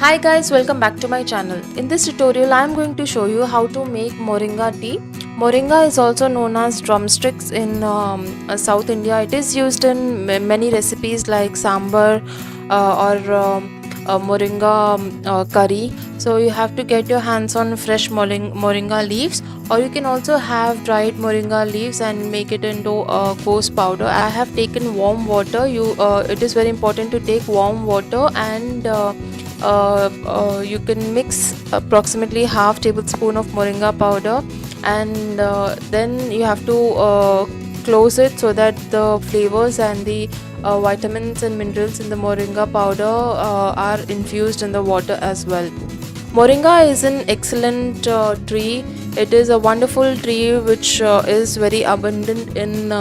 Hi guys, welcome back to my channel. In this tutorial, I am going to show you how to make Moringa tea. Moringa is also known as drumsticks in South India. It is used in many recipes like sambar or Moringa curry. So you have to get your hands on fresh Moringa leaves, or you can also have dried Moringa leaves and make it into a coarse powder. I have taken warm water. It is very important to take warm water and you can mix approximately half tablespoon of moringa powder, and then you have to close it so that the flavors and the vitamins and minerals in the moringa powder are infused in the water as well. Moringa is an excellent tree. It is a wonderful tree which is very abundant in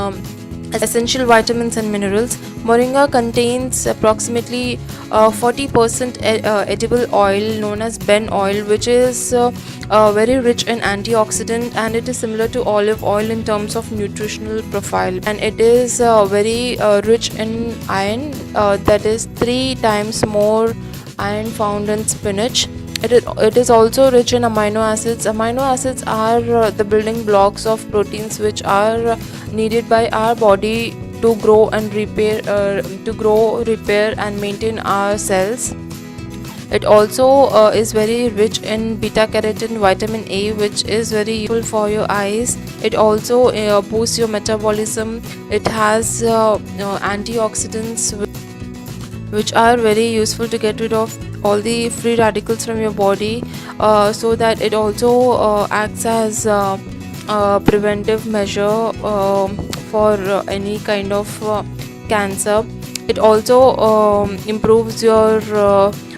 essential vitamins and minerals. Moringa contains approximately 40% edible oil known as ben oil, which is very rich in antioxidant, and it is similar to olive oil in terms of nutritional profile. And it is very rich in iron, that is 3 times more iron found in spinach. It is also rich in amino acids. Amino acids are the building blocks of proteins which are needed by our body to grow and repair and maintain our cells. It also is very rich in beta carotene, vitamin A, which is very useful for your eyes. It also boosts your metabolism. It has antioxidants which are very useful to get rid of all the free radicals from your body, so that it also acts as a preventive measure for any kind of cancer. It also improves your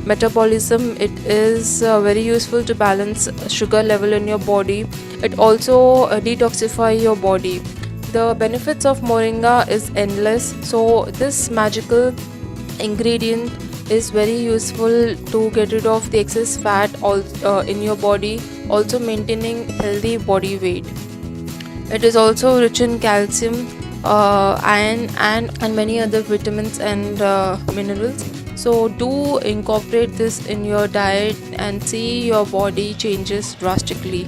metabolism. It is very useful to balance sugar level in your body. It also detoxify your body. The benefits of moringa is endless, so this magical ingredient is very useful to get rid of the excess fat in your body, also maintaining healthy body weight. It is also rich in calcium, iron, and many other vitamins and minerals. So do incorporate this in your diet and see your body changes drastically.